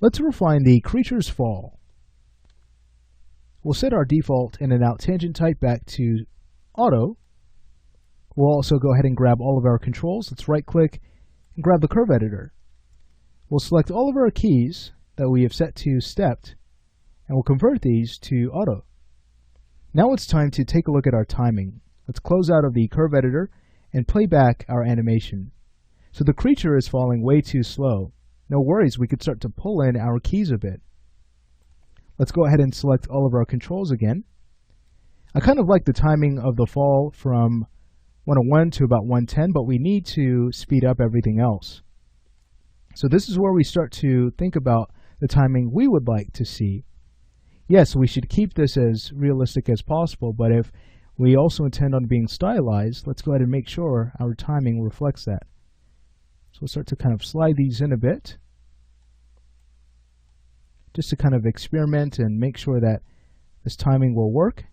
Let's refine the creature's fall. We'll set our default in and out tangent type back to auto. We'll also go ahead and grab all of our controls. Let's right click and grab the curve editor. We'll select all of our keys that we have set to stepped, and we'll convert these to auto. Now it's time to take a look at our timing. Let's close out of the curve editor and play back our animation. So the creature is falling way too slow. No worries, we could start to pull in our keys a bit. Let's go ahead and select all of our controls again. I kind of like the timing of the fall from 101 to about 110, but we need to speed up everything else. So this is where we start to think about the timing we would like to see. Yes, we should keep this as realistic as possible, but if we also intend on being stylized, let's go ahead and make sure our timing reflects that. So we'll start to kind of slide these in a bit, just to kind of experiment and make sure that this timing will work.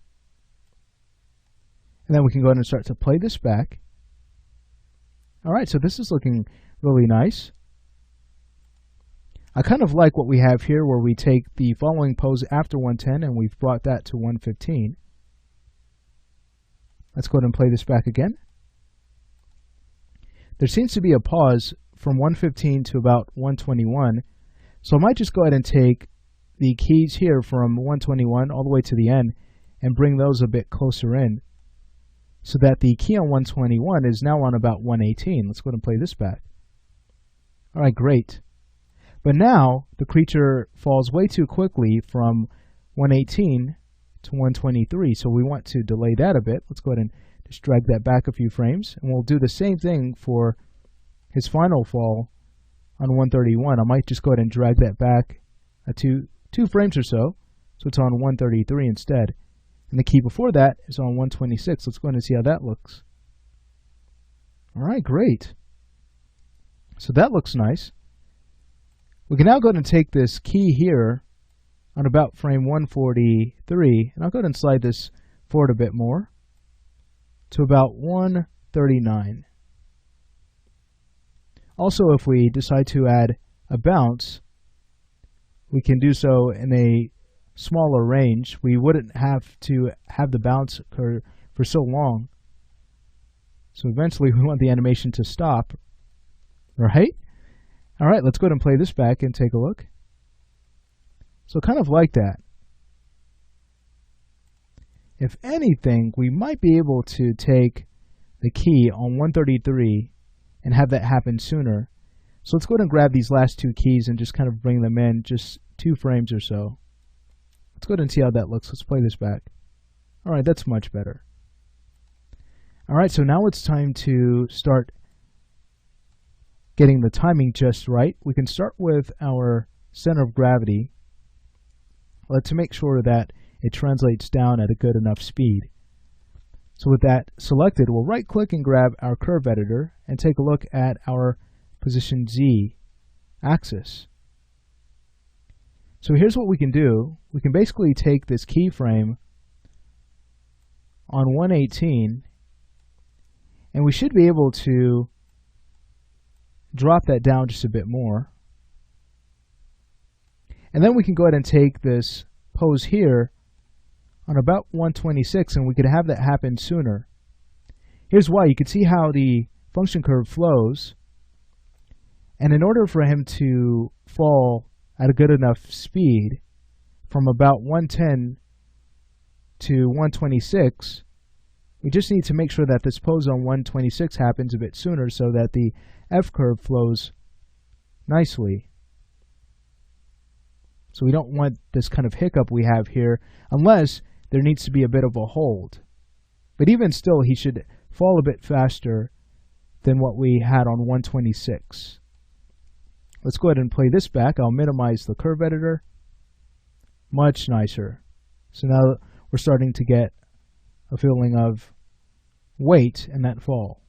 And then we can go ahead and start to play this back. All right, so this is looking really nice. I kind of like what we have here where we take the following pose after 110 and we've brought that to 115. Let's go ahead and play this back again. There seems to be a pause from 115 to about 121, so I might just go ahead and take the keys here from 121 all the way to the end and bring those a bit closer in, so that the key on 121 is now on about 118. Let's go ahead and play this back. All right, great. But now the creature falls way too quickly from 118 to 123, so we want to delay that a bit. Let's go ahead and just drag that back a few frames, and we'll do the same thing for his final fall on 131. I might just go ahead and drag that back two frames or so it's on 133 instead. And the key before that is on 126. Let's go ahead and see how that looks. All right, great. So that looks nice. We can now go ahead and take this key here on about frame 143, and I'll go ahead and slide this forward a bit more to about 139. Also, if we decide to add a bounce, we can do so in a smaller range. We wouldn't have to have the bounce occur for so long. So eventually we want the animation to stop, right? All right, let's go ahead and play this back and take a look. So kind of like that. If anything, we might be able to take the key on 133 and have that happen sooner. So let's go ahead and grab these last two keys and just kind of bring them in just 2 frames or so. Let's go ahead and see how that looks. Let's play this back. All right, that's much better. All right, so now it's time to start getting the timing just right. We can start with our center of gravity to make sure that it translates down at a good enough speed. So with that selected, we'll right click and grab our curve editor and take a look at our position Z axis. So here's what we can do. We can basically take this keyframe on 118 and we should be able to drop that down just a bit more. And then we can go ahead and take this pose here on about 126 and we could have that happen sooner. Here's why. You can see how the function curve flows, and in order for him to fall at a good enough speed from about 110 to 126, we just need to make sure that this pose on 126 happens a bit sooner so that the F curve flows nicely. So we don't want this kind of hiccup we have here unless there needs to be a bit of a hold. But even still, he should fall a bit faster than what we had on 126. Let's go ahead and play this back. I'll minimize the curve editor. Much nicer. So now we're starting to get a feeling of weight in that fall.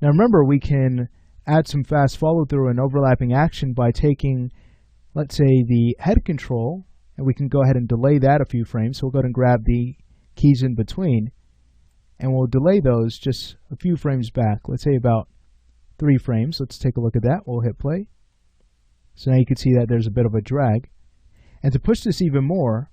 Now remember, we can add some fast follow-through and overlapping action by taking, let's say, the head control, and we can go ahead and delay that a few frames. So we'll go ahead and grab the keys in between, and we'll delay those just a few frames back. Let's say about 3 frames. Let's take a look at that. We'll hit play. So now you can see that there's a bit of a drag. And to push this even more,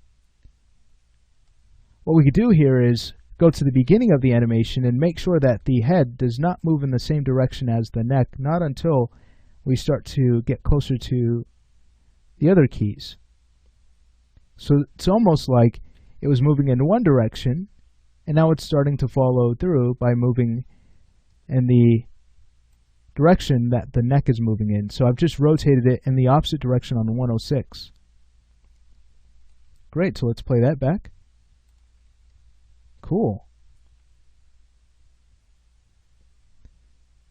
what we could do here is go to the beginning of the animation and make sure that the head does not move in the same direction as the neck, not until we start to get closer to the other keys. So it's almost like it was moving in one direction, and now it's starting to follow through by moving in the direction that the neck is moving in. So I've just rotated it in the opposite direction on 106. Great, so let's play that back. Cool.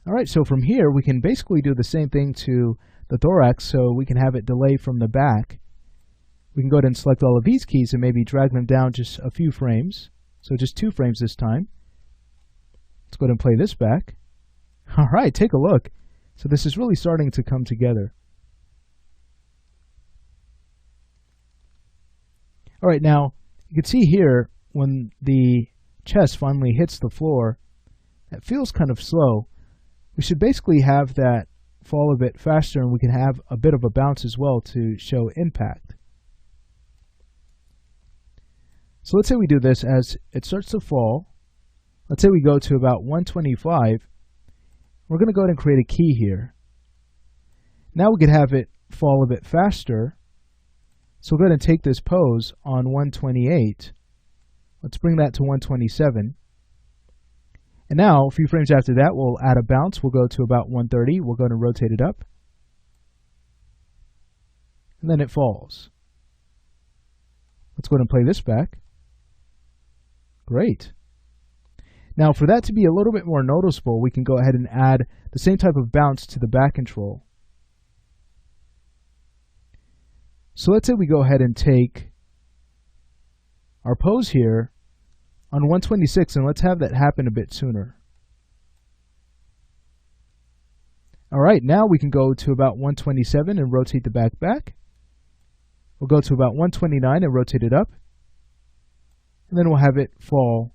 Alright, so from here we can basically do the same thing to the thorax, so we can have it delay from the back. We can go ahead and select all of these keys and maybe drag them down just a few frames. So just 2 frames this time. Let's go ahead and play this back. Alright, take a look. So this is really starting to come together. Alright, now you can see here when the chest finally hits the floor, that feels kind of slow. We should basically have that fall a bit faster, and we can have a bit of a bounce as well to show impact. So let's say we do this as it starts to fall. Let's say we go to about 125. We're going to go ahead and create a key here. Now we could have it fall a bit faster. So we'll go ahead and take this pose on 128. Let's bring that to 127. And now, a few frames after that, we'll add a bounce. We'll go to about 130. We'll go ahead and rotate it up. And then it falls. Let's go ahead and play this back. Great. Now, for that to be a little bit more noticeable, we can go ahead and add the same type of bounce to the back control. So let's say we go ahead and take our pose here on 126, and let's have that happen a bit sooner. Alright, now we can go to about 127 and rotate the back back. We'll go to about 129 and rotate it up. And then we'll have it fall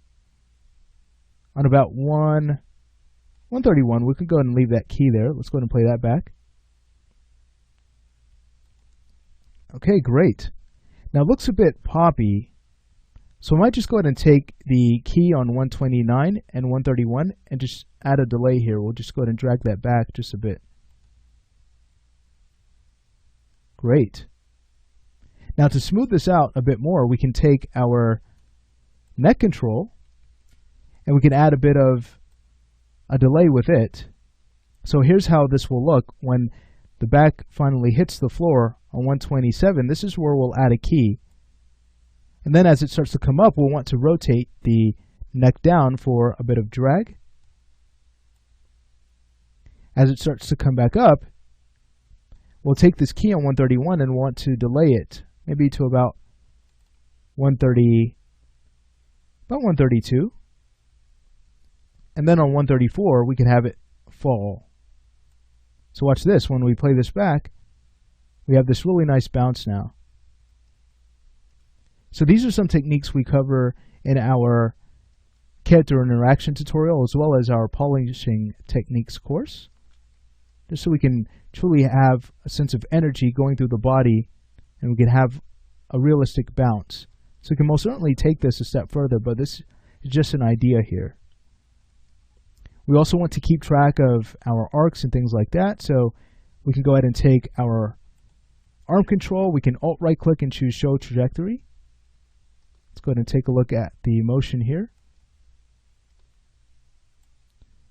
on about 131. We can go ahead and leave that key there. Let's go ahead and play that back. Okay, great. Now it looks a bit poppy, so I might just go ahead and take the key on 129 and 131 and just add a delay here. We'll just go ahead and drag that back just a bit. Great. Now to smooth this out a bit more, we can take our neck control and we can add a bit of a delay with it. So here's how this will look when the back finally hits the floor on 127. This is where we'll add a key. And then as it starts to come up, we'll want to rotate the neck down for a bit of drag. As it starts to come back up, we'll take this key on 131 and want to delay it, maybe to about 132. And then on 134, we can have it fall. So watch this. When we play this back, we have this really nice bounce now. So these are some techniques we cover in our character interaction tutorial as well as our polishing techniques course, just so we can truly have a sense of energy going through the body and we can have a realistic bounce. So we can most certainly take this a step further, but this is just an idea here. We also want to keep track of our arcs and things like that, so we can go ahead and take our arm control. We can Alt-right click and choose Show Trajectory. Let's go ahead and take a look at the motion here.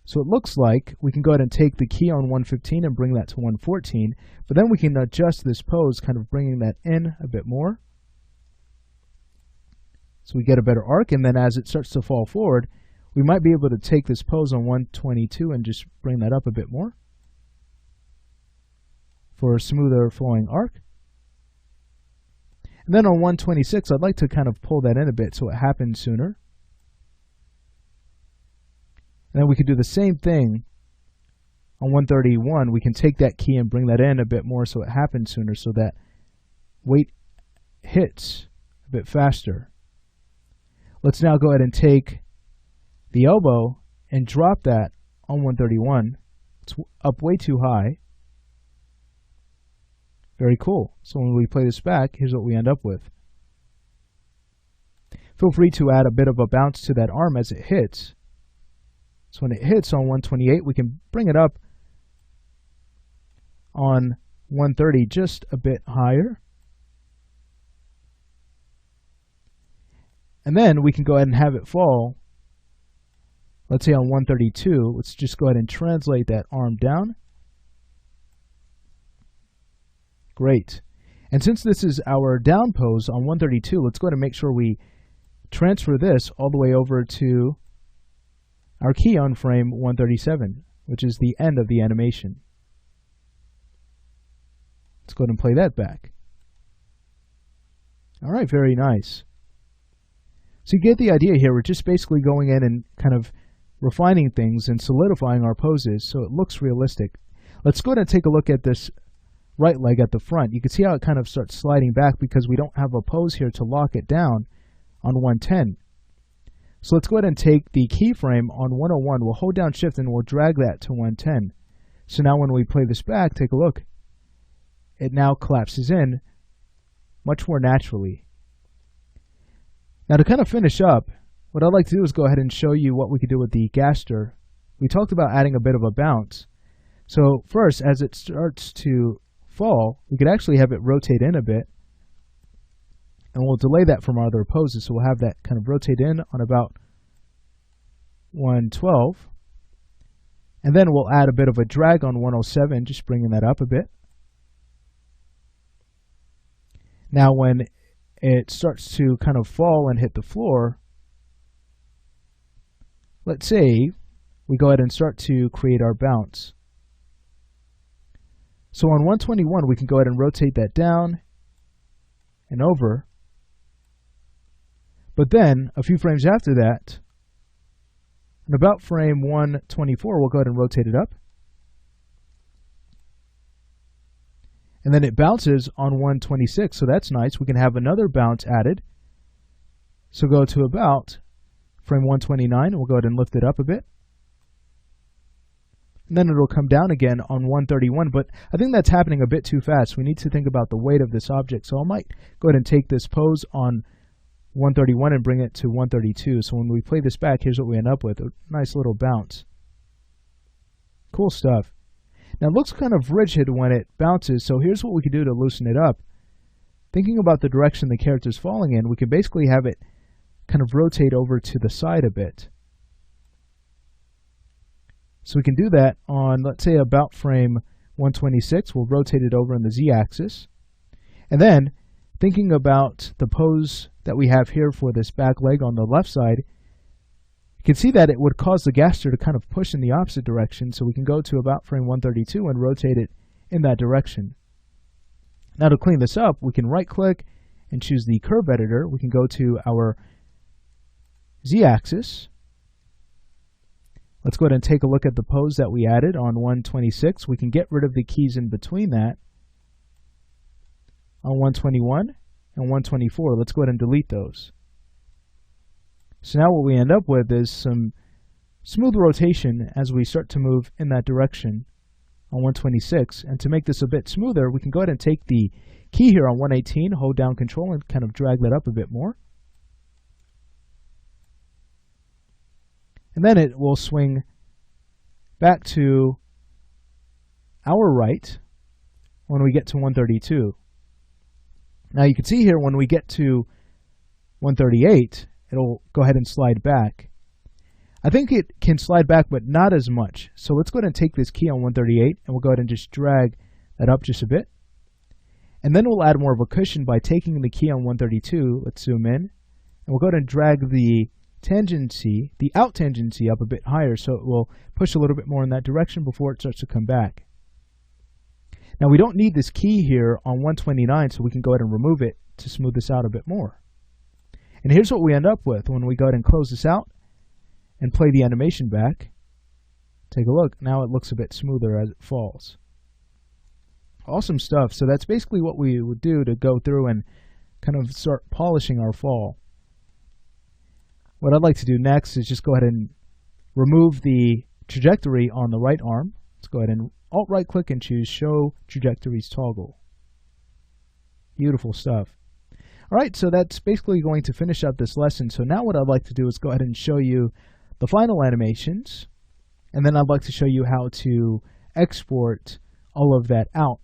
So it looks like we can go ahead and take the key on 115 and bring that to 114, but then we can adjust this pose, kind of bringing that in a bit more. So we get a better arc, and then as it starts to fall forward, we might be able to take this pose on 122 and just bring that up a bit more for a smoother flowing arc. And then on 126, I'd like to kind of pull that in a bit so it happens sooner. And then we could do the same thing on 131. We can take that key and bring that in a bit more so it happens sooner, so that weight hits a bit faster. Let's now go ahead and take the elbow and drop that on 131. It's up way too high. Very cool. So when we play this back, here's what we end up with. Feel free to add a bit of a bounce to that arm as it hits. So when it hits on 128, we can bring it up on 130 just a bit higher. And then we can go ahead and have it fall, let's say on 132. Let's just go ahead and translate that arm down. Great. And since this is our down pose on 132, let's go ahead and make sure we transfer this all the way over to our key on frame 137, which is the end of the animation. Let's go ahead and play that back. All right, very nice. So you get the idea here. We're just basically going in and kind of refining things and solidifying our poses so it looks realistic. Let's go ahead and take a look at this right leg at the front. You can see how it kind of starts sliding back because we don't have a pose here to lock it down on 110. So let's go ahead and take the keyframe on 101. We'll hold down shift and we'll drag that to 110. So now when we play this back, take a look. It now collapses in much more naturally. Now to kind of finish up, what I'd like to do is go ahead and show you what we could do with the gaster. We talked about adding a bit of a bounce. So first, as it starts to fall, we could actually have it rotate in a bit. And we'll delay that from our other poses. So we'll have that kind of rotate in on about 112. And then we'll add a bit of a drag on 107, just bringing that up a bit. Now when it starts to kind of fall and hit the floor, let's say we go ahead and start to create our bounce. So on 121, we can go ahead and rotate that down and over. But then, a few frames after that, in about frame 124, we'll go ahead and rotate it up. And then it bounces on 126, so that's nice. We can have another bounce added. So go to about frame 129, and we'll go ahead and lift it up a bit. And then it'll come down again on 131, but I think that's happening a bit too fast. We need to think about the weight of this object. So I might go ahead and take this pose on 131 and bring it to 132. So when we play this back, here's what we end up with, a nice little bounce. Cool stuff. Now it looks kind of rigid when it bounces, so here's what we can do to loosen it up. Thinking about the direction the character's falling in, we can basically have it kind of rotate over to the side a bit. So we can do that on, let's say, about frame 126. We'll rotate it over on the z-axis. And then, thinking about the pose that we have here for this back leg on the left side, you can see that it would cause the gaster to kind of push in the opposite direction. So we can go to about frame 132 and rotate it in that direction. Now to clean this up, we can right-click and choose the curve editor. We can go to our z-axis. Let's go ahead and take a look at the pose that we added on 126. We can get rid of the keys in between that. On 121 and 124, let's go ahead and delete those. So now what we end up with is some smooth rotation as we start to move in that direction on 126. And to make this a bit smoother, we can go ahead and take the key here on 118, hold down Control, and kind of drag that up a bit more. And then it will swing back to our right when we get to 132. Now you can see here when we get to 138, it'll go ahead and slide back. I think it can slide back, but not as much. So let's go ahead and take this key on 138, and we'll go ahead and just drag that up just a bit. And then we'll add more of a cushion by taking the key on 132. Let's zoom in. And we'll go ahead and drag the tangency, the out tangency up a bit higher, so it will push a little bit more in that direction before it starts to come back. Now we don't need this key here on 129, so we can go ahead and remove it to smooth this out a bit more. And here's what we end up with when we go ahead and close this out and play the animation back. Take a look. Now it looks a bit smoother as it falls. Awesome stuff. So that's basically what we would do to go through and kind of start polishing our fall. What I'd like to do next is just go ahead and remove the trajectory on the right arm. Let's go ahead and Alt-right click and choose Show Trajectories Toggle. Beautiful stuff. All right, so that's basically going to finish up this lesson. So now what I'd like to do is go ahead and show you the final animations, and then I'd like to show you how to export all of that out.